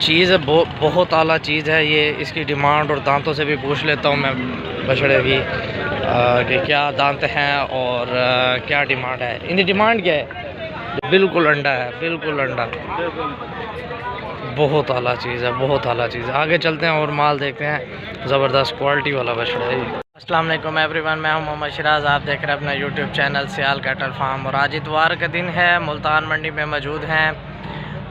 चीज़ है, बहुत आला चीज़ है ये। इसकी डिमांड और दांतों से भी पूछ लेता हूँ मैं बछड़े की कि क्या दांत हैं और क्या डिमांड है। इनकी डिमांड क्या है? बिल्कुल अंडा है, बिल्कुल अंडा। बहुत आला चीज़ है, बहुत आला चीज़ है। आगे चलते हैं और माल देखते हैं। ज़बरदस्त क्वालिटी वाला बछड़ा है ये। अस्सलाम वालेकुम एवरीवन, मैं हूं मोहम्मद शिराज। आप देख रहे हैं अपना यूट्यूब चैनल सियाल कैटल फार्म। और आज इतवार का दिन है, मुल्तान मंडी में मौजूद हैं।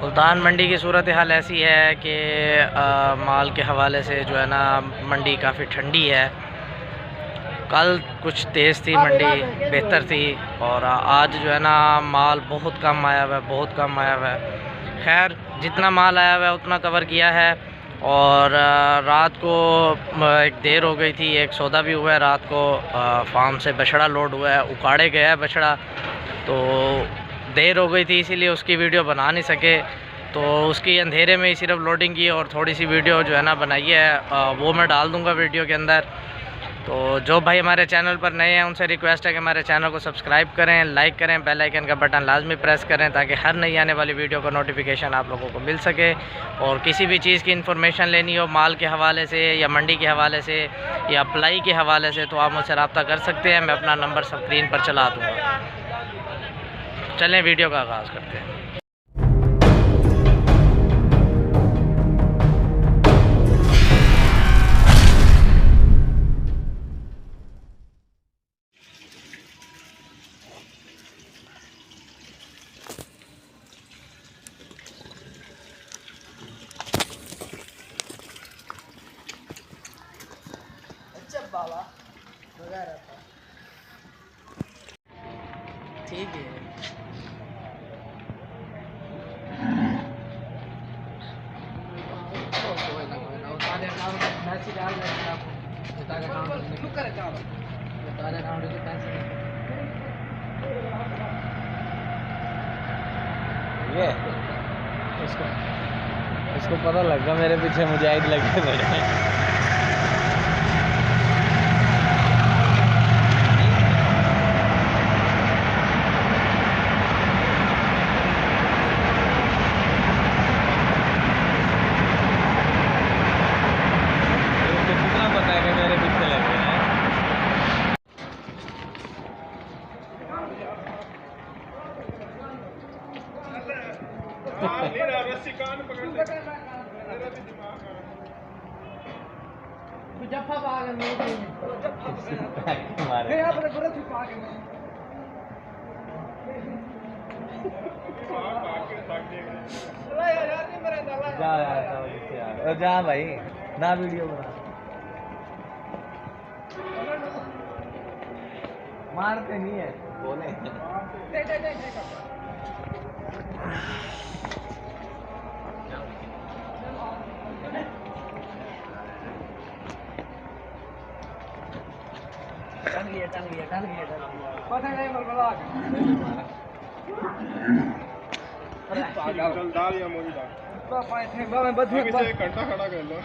मुल्तान मंडी की सूरत हाल ऐसी है कि माल के हवाले से जो है ना, मंडी काफ़ी ठंडी है। कल कुछ तेज़ थी मंडी, बेहतर थी, और आज जो है ना माल बहुत कम आया हुआ है, बहुत कम आया हुआ है। खैर, जितना माल आया हुआ है उतना कवर किया है। और रात को एक देर हो गई थी, एक सौदा भी हुआ है रात को। फार्म से बछड़ा लोड हुआ है, उखाड़े गया है बछड़ा, तो देर हो गई थी इसीलिए उसकी वीडियो बना नहीं सके। तो उसकी अंधेरे में ही सिर्फ लोडिंग की और थोड़ी सी वीडियो जो है ना बनाई है, वो मैं डाल दूँगा वीडियो के अंदर। तो जो भाई हमारे चैनल पर नए हैं उनसे रिक्वेस्ट है कि हमारे चैनल को सब्सक्राइब करें, लाइक करें, बेल आइकन का बटन लाजमी प्रेस करें ताकि हर नई आने वाली वीडियो का नोटिफिकेशन आप लोगों को मिल सके। और किसी भी चीज़ की इन्फॉर्मेशन लेनी हो माल के हवाले से या मंडी के हवाले से या अप्लाई के हवाले से, तो आप मुझसे रब्ता कर सकते हैं। मैं अपना नंबर स्क्रीन पर चला दूँगा। चलें वीडियो का आगाज़ करते हैं। ठीक है, ये इसको पता लगा मेरे पीछे मुजाहिद लगे बड़े। जा भाई ना वीडियो बना, मारते नहीं है बोले। दाल या मूंग दाल घंटा खड़ा कर लो।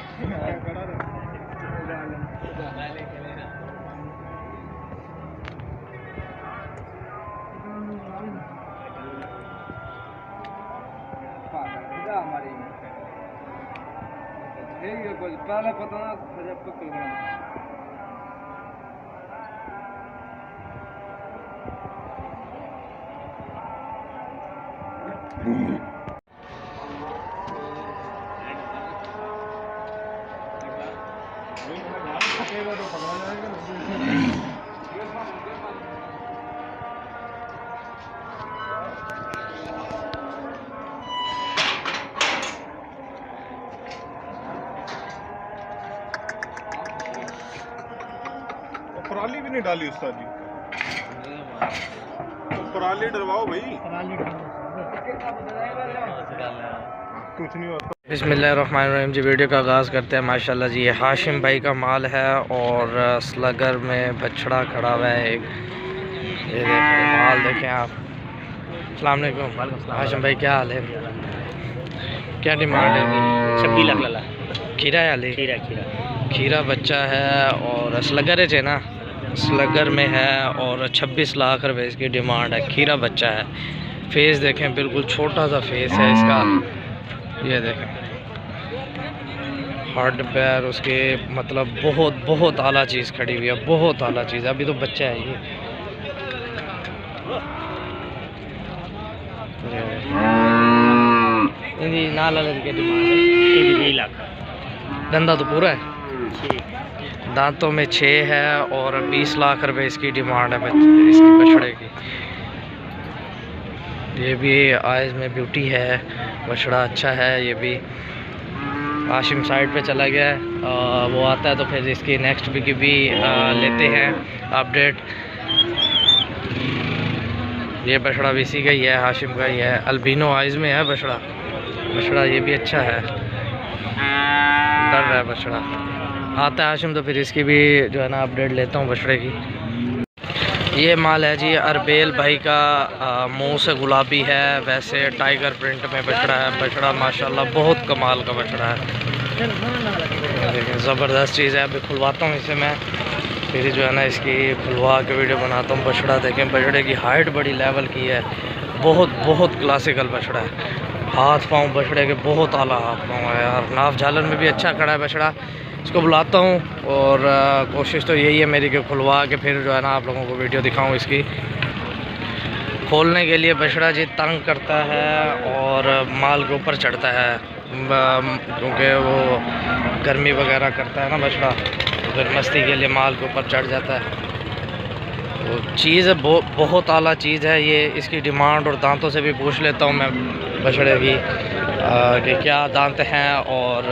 पहले पता पराली भी नहीं डाली उस्ताद जी, पराली डरवाओ भाई, कुछ नहीं होता। बिस्मिल्लाहिर्रहमानिर्रहीम जी। वीडियो का आगाज़ करते हैं। माशाल्लाह जी, ये हाशिम भाई का माल है और स्लगर में बछड़ा खड़ा हुआ है एक। ये देखें माल, देखें आप। अस्सलाम वालेकुम हाशिम भाई, क्या हाल है? क्या डिमांड है? 26 लाख लाला खीरा है? खीरा खीरा बच्चा है और स्लगर है ना, स्लगर में है और 26 लाख रुपए इसकी डिमांड है। खीरा बच्चा है। फेस देखें, बिल्कुल छोटा सा फेस है इसका। ये देखें हड पैर उसके, मतलब बहुत बहुत आला चीज़ खड़ी हुई है, बहुत आला चीज़। अभी तो बच्चा है ये। नाला लड़के धंधा तो पूरा है, दांतों में 6 है और 20 लाख रुपए इसकी डिमांड है इसकी बछड़े की। ये भी आइज में ब्यूटी है, बछड़ा अच्छा है। ये भी हाशिम साइड पे चला गया है, वो आता है तो फिर इसकी नेक्स्ट भी लेते हैं अपडेट। ये बछड़ा भी इसी का ही है, हाशिम का ही है। अल्बिनो आइज में है बछड़ा ये भी अच्छा है, डर रहा है बछड़ा। आता है हाशिम तो फिर इसकी भी जो है ना अपडेट लेता हूँ बछड़े की। ये माल है जी अरबेल भाई का, मुंह से गुलाबी है, वैसे टाइगर प्रिंट में बछड़ा है। बछड़ा माशाल्लाह बहुत कमाल का बछड़ा है, देखिए ज़बरदस्त चीज़ है। अभी खुलवाता हूँ इसे मैं, फिर जो है ना इसकी खुलवा के वीडियो बनाता हूँ। बछड़ा देखें, बछड़े की हाइट बड़ी लेवल की है, बहुत क्लासिकल बछड़ा है। हाथ पाँव बछड़े के बहुत आला हाथ पाँव है यार। नाफ झालर में भी अच्छा खड़ा है बछड़ा। इसको बुलाता हूँ और कोशिश तो यही है मेरी कि खुलवा के फिर जो है ना आप लोगों को वीडियो दिखाऊँ इसकी। खोलने के लिए बछड़ा जी तंग करता है और माल के ऊपर चढ़ता है, क्योंकि वो गर्मी वगैरह करता है ना बछड़ा, फिर मस्ती के लिए माल के ऊपर चढ़ जाता है। तो चीज़ बहुत आला चीज़ है ये। इसकी डिमांड और दांतों से भी पूछ लेता हूँ मैं बछड़े की कि क्या दांत हैं और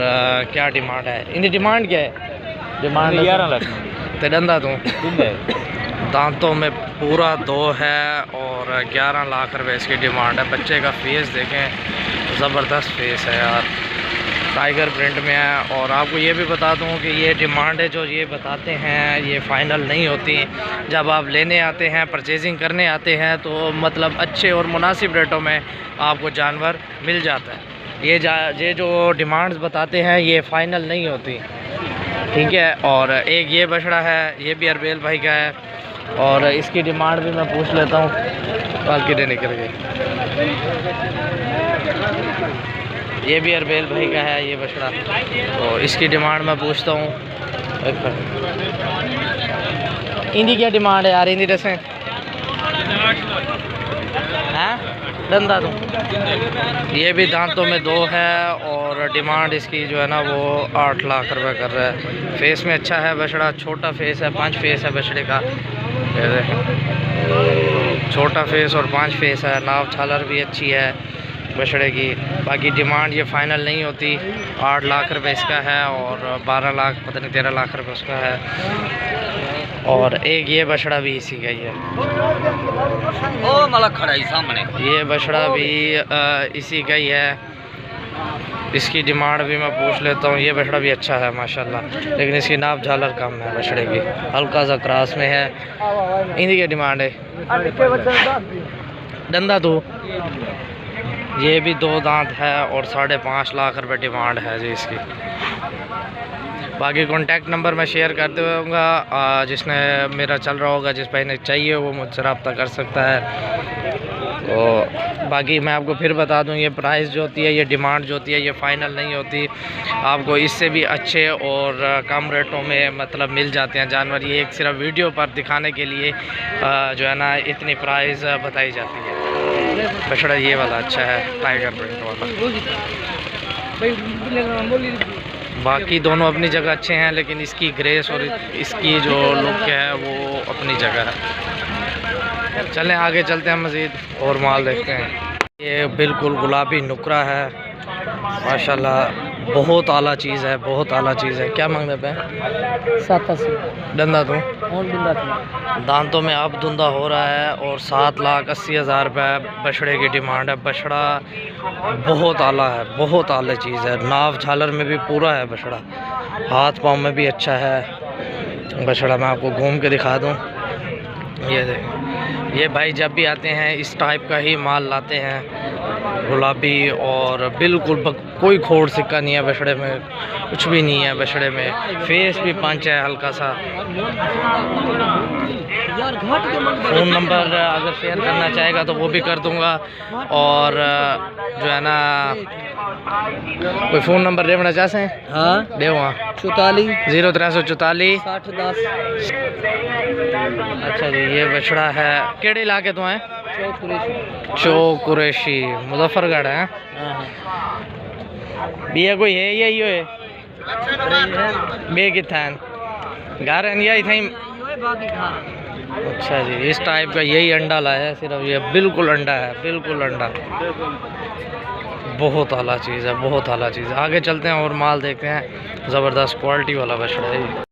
क्या डिमांड है। इनकी डिमांड क्या है? डिमांड 11 लाख तो डंदा दूँ। दांतों में पूरा 2 है और 11 लाख रुपए इसकी डिमांड है। बच्चे का फेस देखें, ज़बरदस्त फेस है यार, टाइगर प्रिंट में है। और आपको ये भी बता दूं कि ये डिमांड है जो ये बताते हैं ये फ़ाइनल नहीं होती। जब आप लेने आते हैं, परचेजिंग करने आते हैं, तो मतलब अच्छे और मुनासिब रेटों में आपको जानवर मिल जाता है। ये जो डिमांड्स बताते हैं ये फ़ाइनल नहीं होती, ठीक है। और एक ये बछड़ा है, ये भी अरबेल भाई का है और इसकी डिमांड भी मैं पूछ लेता हूँ। बाल किधर निकल गए? ये भी अरबेल भाई का है ये बछड़ा, तो इसकी डिमांड मैं पूछता हूँ। इनकी क्या डिमांड है यार? इनकी जैसे हैं धंधा दूँ। ये भी दांतों में 2 है और डिमांड इसकी जो है ना वो 8 लाख रुपए कर रहा है। फेस में अच्छा है बछड़ा, छोटा फेस है, 5 फेस है बछड़े का, छोटा फेस और 5 फेस है। नाव छालर भी अच्छी है बछड़े की। बाकी डिमांड ये फ़ाइनल नहीं होती। 8 लाख रुपए इसका है और 12 लाख पता नहीं 13 लाख रुपए उसका है। और एक ये बछड़ा भी इसी का ही है, ओ मला खड़ा है सामने। ये बछड़ा भी इसी का ही है। इसकी डिमांड भी मैं पूछ लेता हूँ। ये बछड़ा भी अच्छा है माशाल्लाह, लेकिन इसकी नाप झालर कम है बछड़े की, हल्का सा क्रॉस में है। इन्हीं की डिमांड है डंदा दो। ये भी 2 दांत है और 5.5 लाख रुपए डिमांड है जी इसकी। बाकी कॉन्टैक्ट नंबर मैं शेयर कर दूँगा, जिसने मेरा चल रहा होगा, जिस भाई ने चाहिए वो मुझसे रब्ता कर सकता है। तो बाकी मैं आपको फिर बता दूं, ये प्राइस जो होती है, ये डिमांड जो होती है, ये फ़ाइनल नहीं होती। आपको इससे भी अच्छे और कम रेटों में मतलब मिल जाते हैं जानवर। ये एक सिर्फ वीडियो पर दिखाने के लिए जो है ना इतनी प्राइस बताई जाती है। बछड़ा ये वाला अच्छा है, टाइगर प्रिंट वाला। बाकी दोनों अपनी जगह अच्छे हैं, लेकिन इसकी ग्रेस और इसकी जो लुक है वो अपनी जगह है। चलें आगे चलते हैं, मज़ीद और माल देखते हैं। ये बिल्कुल गुलाबी नुकरा है माशाल्लाह, बहुत आला चीज़ है, बहुत आला चीज़ है। क्या मांगने पे? 87 डंदा दूँ। और बिंदा था। दांतों में अब धुंधा हो रहा है और 7,80,000 रुपये बछड़े की डिमांड है। बछड़ा बहुत आला है, बहुत आला चीज़ है। नाव झालर में भी पूरा है बछड़ा, हाथ पाँव में भी अच्छा है बछड़ा। मैं आपको घूम के दिखा दूँ। ये देखें, ये भाई जब भी आते हैं इस टाइप का ही माल लाते हैं। गुलाबी और बिल्कुल कोई खोड़ सिक्का नहीं है बछड़े में, कुछ भी नहीं है बछड़े में। फेस भी पंच है हल्का सा। फ़ोन नंबर अगर शेयर करना चाहेगा तो वो भी कर दूंगा। और जो है ना कोई फ़ोन नंबर देना चाहते हैं? हाँ दे वहाँ 44 0344 60 10। अच्छा जी, ये बछड़ा है केड़े इलाके तो हैं? चौक कुरैशी मुजफ्फरगढ़ है। बिया कोई है यही है बे किथान घर है यही थी। अच्छा जी, इस टाइप का यही अंडा लाया है सिर्फ, ये बिल्कुल अंडा है, बिल्कुल अंडा। बहुत आला चीज़ है, बहुत आला चीज़ है। आगे चलते हैं और माल देखते हैं। ज़बरदस्त क्वालिटी वाला बछड़ा है।